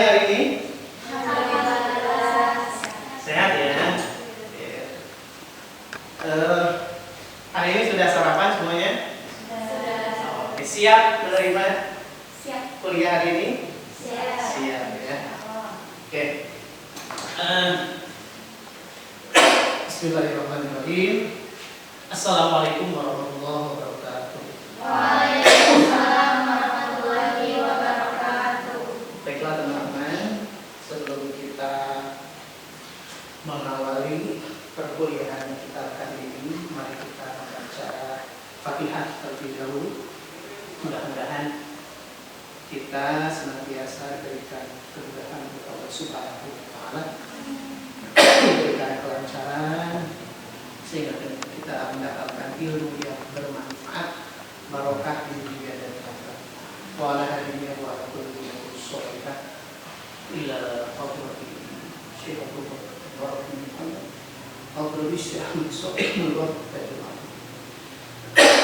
hari ini? Sehat ya? Hari ini sudah sarapan semuanya? Oke, siap menerima kuliah hari ini? Siap ya. Oke. Bismillahirrahmanirrahim. Assalamualaikum warahmatullahi wabarakatuh. Waalaikumsalam warahmatullahi wabarakatuh. Baiklah teman-teman, sebelum kita mengawali perkuliahan kita kali ini, mari kita membaca Fatihah terlebih dahulu. Mudah-mudahan kita senantiasa diberikan kemudahan oleh Allah Subhanahu wa Ta'ala, diberikan kelancaran sehingga kita mendapatkan ilmu yang bermanfaat, barokah di dunia dan akhirat. Wa ala hadhihi wa ala kulli sholihah ila hadrati syaikhul barakatuh.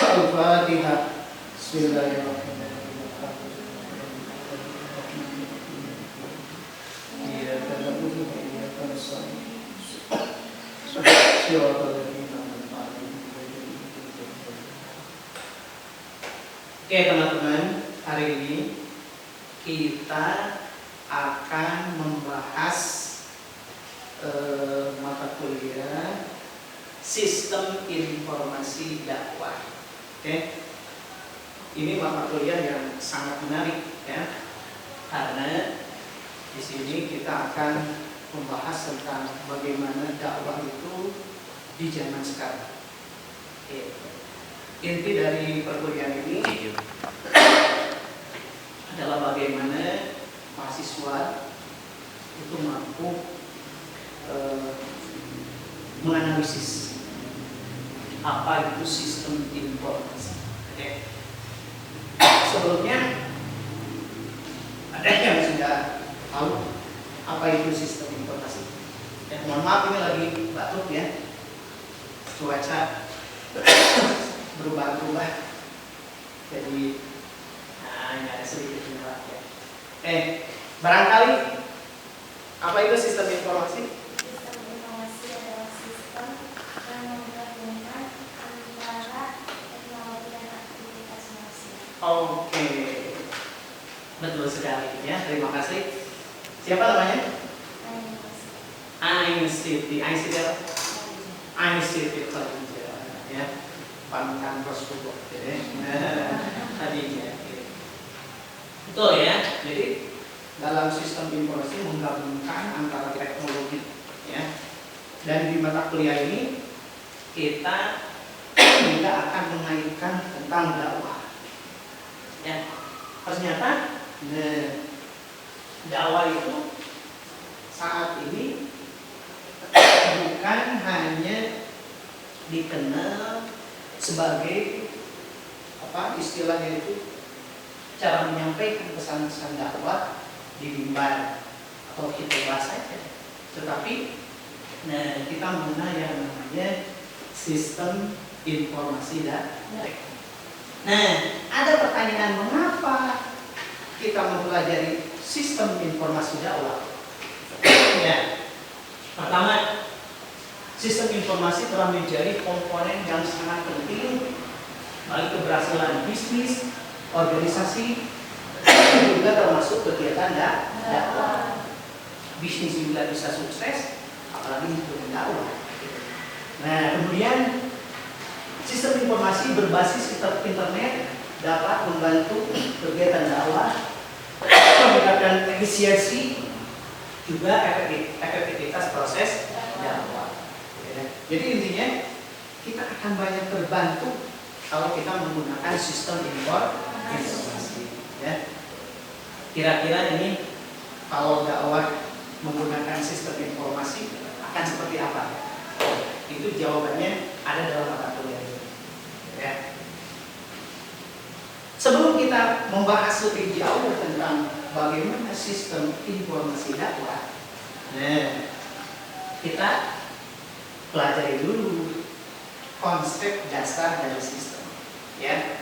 Al-Fatihah. Bismillahirrahmanirrahim. Oke teman-teman, hari ini kita akan membahas mata kuliah Sistem Informasi Dakwah. Oke, ini mata kuliah yang sangat menarik ya, karena di sini kita akan membahas tentang bagaimana dakwah itu di zaman sekarang. Oke. Inti dari perkuliahan ini adalah bagaimana mahasiswa itu mampu menganalisis apa itu sistem informasi. Oke. Sebelumnya ada yang sudah tahu apa itu sistem informasi? Ya, mohon maaf ini lagi batuk ya, cuaca berubah-ubah, jadi ini ada sedikit kendala ya. Barangkali apa itu sistem informasi? Sistem informasi adalah sistem yang menggabungkan antara teknologi dan aktivitas manusia. Oke, betul sekali ya. Terima kasih. Siapa namanya? Ainsiti Khadijah ya, panutan Rasulullah tadinya. Betul ya. Jadi dalam sistem informasi menggabungkan antara teknologi ya. Dan di mata kuliah ini kita juga akan mengaitkan tentang dakwah. Ya. Ternyata dakwah itu saat ini bukan hanya dikenal sebagai apa istilahnya itu cara menyampaikan pesan-pesan dakwah di mimbar atau khutbah saja, tetapi kita mengenal yang namanya sistem informasi dakwah. Nah, ada pertanyaan, mengapa kita mempelajari sistem informasi dakwah? Ya, pertama, sistem informasi telah menjadi komponen yang sangat penting bagi keberhasilan bisnis, organisasi, juga termasuk kegiatan dakwah. Bisnis juga bisa sukses, apalagi untuk dakwah. Nah, kemudian sistem informasi berbasis internet dapat membantu kegiatan dakwah, meningkatkan efisiensi, juga efektivitas proses dakwah. Jadi intinya kita akan banyak terbantu kalau kita menggunakan sistem informasi. Ya. Kira-kira ini kalau dakwah menggunakan sistem informasi akan seperti apa? Itu jawabannya ada dalam mata kuliah ini. Ya. Sebelum kita membahas lebih jauh tentang bagaimana sistem informasi dakwah, kita pelajari dulu konsep dasar dari sistem. Ya.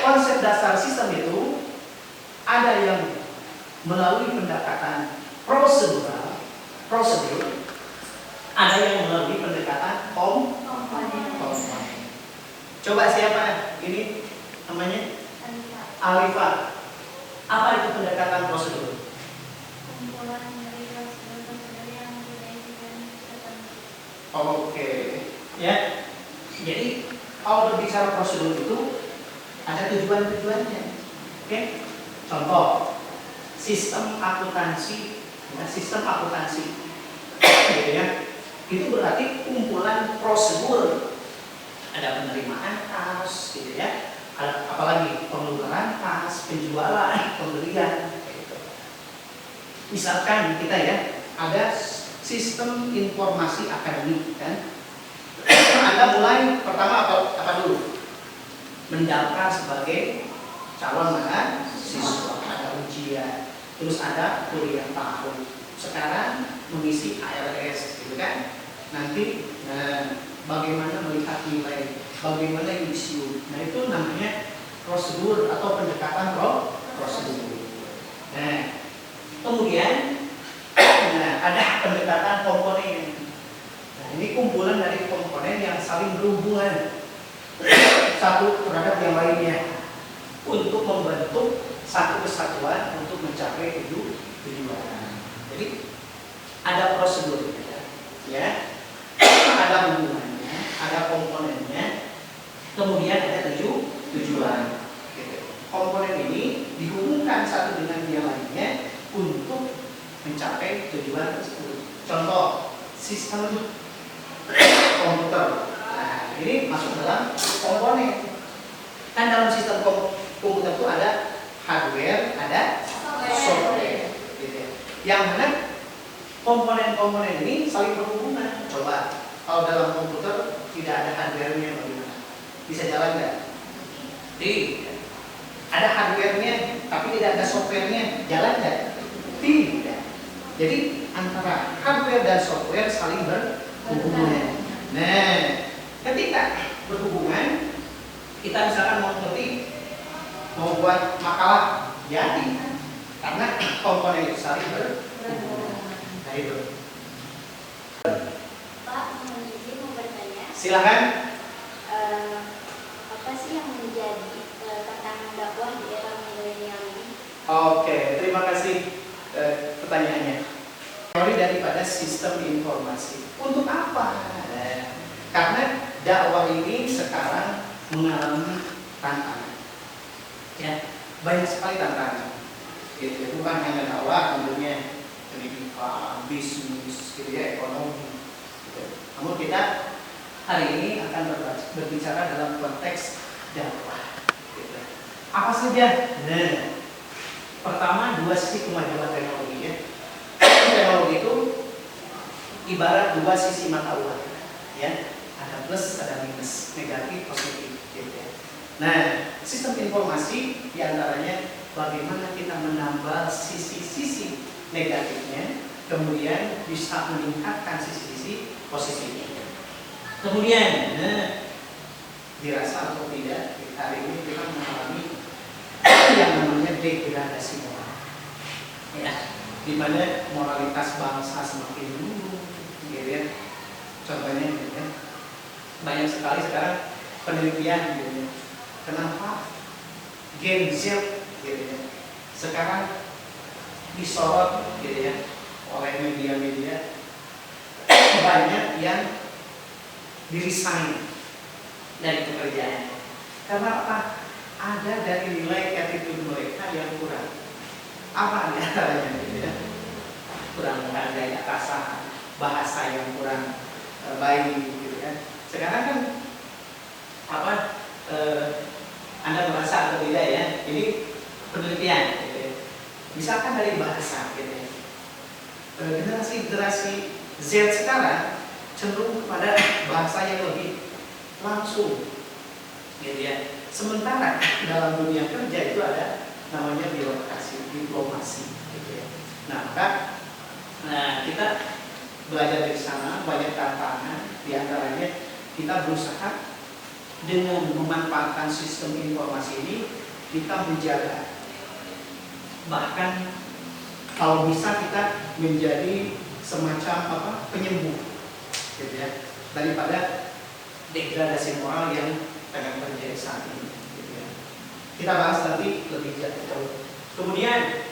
Konsep dasar sistem itu ada yang melalui pendekatan prosedur, ada yang melalui pendekatan komponen. Coba siapa ini namanya? Alifa. Apa itu pendekatan prosedur? Kumpulan dari prosedur-prosedur yang berkaitan dengan Oke, ya. Jadi kalau berbicara prosedur itu ada tujuan-tujuannya. Oke. Contoh, sistem akuntansi, gitu ya. Itu berarti kumpulan prosedur. Ada penerimaan kas, gitu ya. Ada apalagi pengeluaran kas, penjualan, pembelian. Gitu. Misalkan kita ya ada sistem informasi akademik kan. Anda mulai pertama apa dulu? Mendaftar sebagai calon mahasiswa, ada ujian, terus ada kuliah tahun. Sekarang mengisi ALS, gitu kan? Nanti bagaimana melihat nilai, bagaimana yudisium. Nah itu namanya prosedur atau pendekatan prosedur. Nah kemudian ada pendekatan komponen. Nah, ini kumpulan dari komponen yang saling berhubungan satu terhadap yang lainnya untuk membentuk satu kesatuan untuk mencapai tujuan. Jadi ada prosedur, ya, ada hubungannya, ada komponennya, kemudian ada tujuan. Gitu. Komponen ini dihubungkan satu dengan yang lainnya untuk mencapai tujuan tersebut. Contoh sistem komputer. Nah, ini masuk dalam komponen. Kan dalam sistem komputer itu ada hardware, ada software. Gitu. Yang mana komponen-komponen ini saling berhubungan. Coba kalau dalam komputer tidak ada hardware-nya bagaimana? Bisa jalan nggak? Tidak. Ada hardware-nya tapi tidak ada software-nya, jalan nggak? Tidak. Jadi antara hardware dan software saling berhubungan. Nah, ketika berhubungan, kita misalkan mau buat makalah, jadi karena komponen itu saling berhubungan. Nah itu. Pak, mohon izin mau bertanya. Silakan. Apa sih yang menjadi tantangan dakwah di era milenial ini? Oke, terima kasih pertanyaannya. Teori daripada sistem informasi. Untuk apa? Karena dakwah ini sekarang mengalami tantangan. Ya, banyak sekali tantangan. Gitu. Bukan hanya dakwah, tentunya pendidikan, bisnis, gitu ya, ekonomi. Gitu. Namun kita hari ini akan berbicara dalam konteks dakwah. Gitu. Apa saja? Nah, pertama dua sisi kemajuan teknologi ya. Teknologi itu ibarat dua sisi mata uang, ya. Ada plus, ada minus, negatif, positif, gitu ya. Nah, sistem informasi diantaranya bagaimana kita menambah sisi-sisi negatifnya, kemudian bisa meningkatkan sisi-sisi positifnya. Kemudian, dirasa atau tidak, hari ini kita mengalami yang namanya degradasi moral, ya, di mana moralitas bangsa semakin menurun, gitu ya. Contohnya, gitu ya, banyak sekali sekarang penelitian, gitu ya. Kenapa Gen Z, gitu ya, sekarang disorot, gitu ya, oleh media-media, banyak yang di-resign dari pekerjaan. Karena apa? Ada dari nilai attitude mereka yang kurang. Apa antaranya, gitu ya? Kurang menghargai atasan, bahasa yang kurang baik, gitu ya. Sekarang kan apa? Anda merasa atau tidak ya? Ini penelitian, gitu ya. Misalkan dari bahasa, gitu ya. Generasi Z sekarang cenderung kepada bahasa yang lebih langsung, gitu ya. Sementara dalam dunia kerja itu ada namanya birokrasi, diplomasi, gitu ya. Nah, maka kita belajar dari sana banyak tantangan, diantaranya kita berusaha dengan memanfaatkan sistem informasi ini kita menjaga bahkan kalau bisa kita menjadi semacam penyembuh, gitu ya, daripada degradasi moral yang sedang terjadi saat ini. Gitu ya. Kita bahas nanti lebih jauh. Kemudian,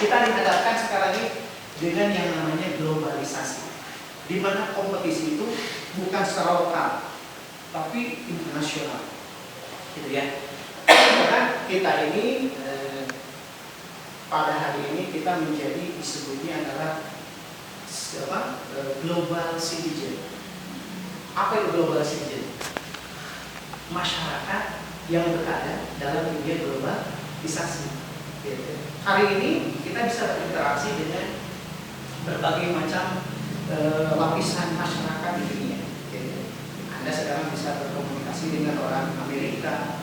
kita dihadapkan sekarang ini dengan yang namanya globalisasi, di mana kompetisi itu bukan secara lokal, tapi internasional, gitu ya. Karena kita ini pada hari ini kita menjadi disebutnya adalah global citizen. Apa itu global citizen? Masyarakat yang berada dalam dunia globalisasi. Gitu. Hari ini kita bisa berinteraksi dengan berbagai macam lapisan masyarakat di dunia. Gitu. Anda sekarang bisa berkomunikasi dengan orang Amerika,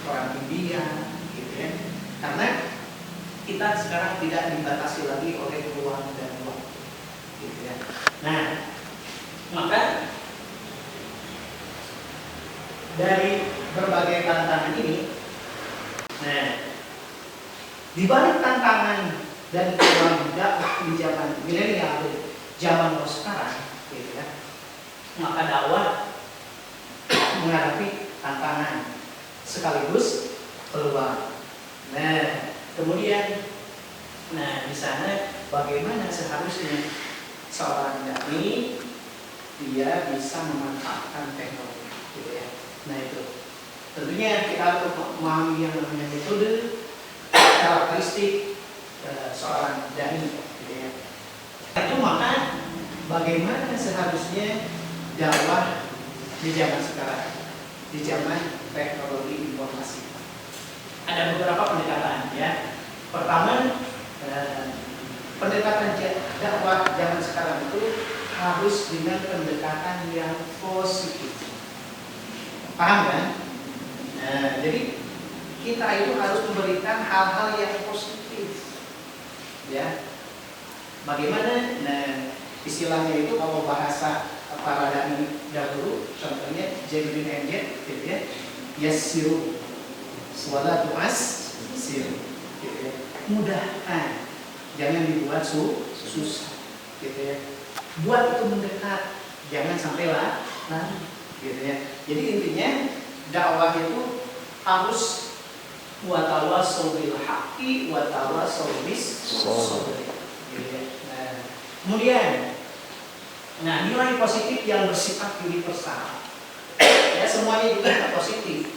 orang India, gitu ya. Karena kita sekarang tidak dibatasi lagi oleh ruang dan waktu, gitu ya. Nah, maka dari berbagai tantangan ini, di balik tantangan dan peluang dakwah di zaman milenial, zaman sekarang, gitu ya, maka dakwah menghadapi tantangan sekaligus peluang. Kemudian, di sana bagaimana seharusnya seorang dai dia bisa memanfaatkan teknologi, gitu ya. Nah itu, tentunya kita harus memahami yang namanya metode, karakteristik seorang dai, gitu ya. Itu maka bagaimana seharusnya dakwah di zaman sekarang, di zaman teknologi informasi. Ada beberapa pendekatan ya. Pertama, pendekatan dakwah zaman sekarang itu harus dengan pendekatan yang positif. Paham kan? Jadi kita itu harus memberikan hal-hal yang positif. Ya. Bagaimana? Istilahnya itu kalau bahasa para dai dahulu, contohnya Jabrin Enjet, gitu ya. Yassiru wala tu'assir, gitu ya. Mudahkan, jangan dibuat susah, gitu ya. Buat itu mendekat, jangan sampai lari, gitu ya. Jadi intinya dakwah itu harus watawasau bil haqqi watawasau bis sabr, gitu ya. Kemudian, nilai positif yang bersifat universal. Ya, semuanya juga positif.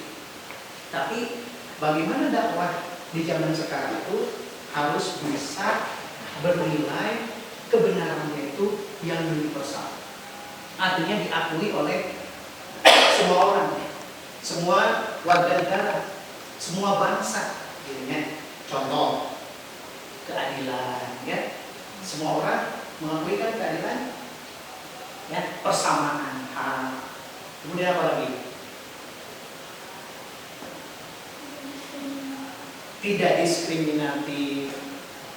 Tapi bagaimana dakwah di zaman sekarang itu harus bisa bernilai kebenarannya itu yang universal. Artinya diakui oleh semua orang, semua warga negara, semua bangsa. Contoh keadilan, ya. Semua orang mengakui kan keadilan, ya, persamaan hak. Kemudian apa lagi? Tidak diskriminatif,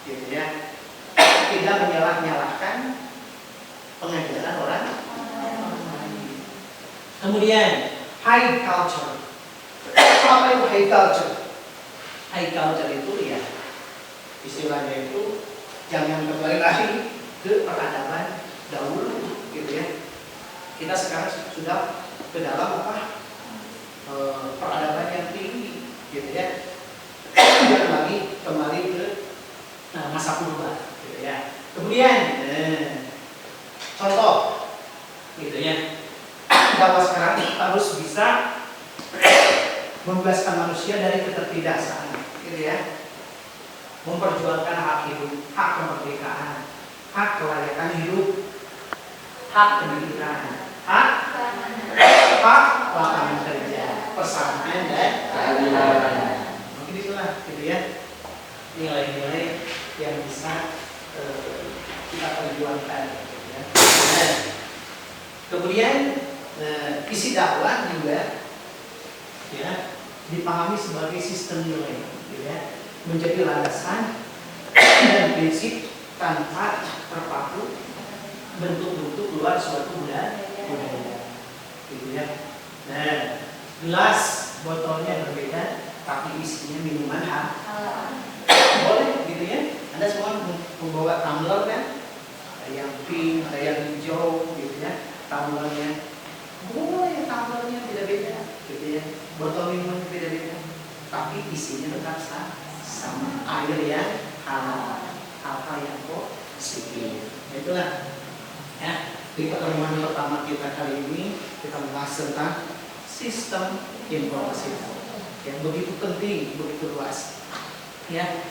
gitu ya. Tidak menyalah-nyalahkan pengajaran orang lain. Kemudian high culture. Apa itu high culture? High culture itu ya istilahnya itu jangan kembali lagi ke peradaban dahulu, gitu ya. Kita sekarang sudah ke dalam peradaban yang tinggi, gitu ya. Jangan lagi kembali ke masa purba, gitu ya. Kemudian contoh, gitu ya. Dakwah sekarang harus bisa membebaskan manusia dari ketertidaksaan, gitu ya. Memperjuangkan hak hidup, hak kemerdekaan, hak kelayakan hidup, hak pendidikan, hak lapangan kerja, persamaan dan keadilan. Mungkin itulah, gitu ya, nilai-nilai yang bisa kita perjuangkan, gitu ya. Kemudian isi dakwah juga, ya, dipahami sebagai sistem nilai, gitu ya, menjadi landasan dan prinsip tanpa terpaku bentuk-bentuk luar suatu budaya, gitu ya. Gelas botolnya berbeda, tapi isinya minuman Halal. boleh gitu ya. Anda semua membawa tumbler kan, ada yang pink, ada yang hijau gitu ya, tumblernya boleh, tumblernya beda-beda gitu ya, botol minuman beda-beda, tapi isinya tetap sama, air yang halal, hal-hal yang positif. Itulah ya, di pertemuan pertama kita kali ini kita membahas tentang sistem informasi yang begitu penting, begitu luas ya.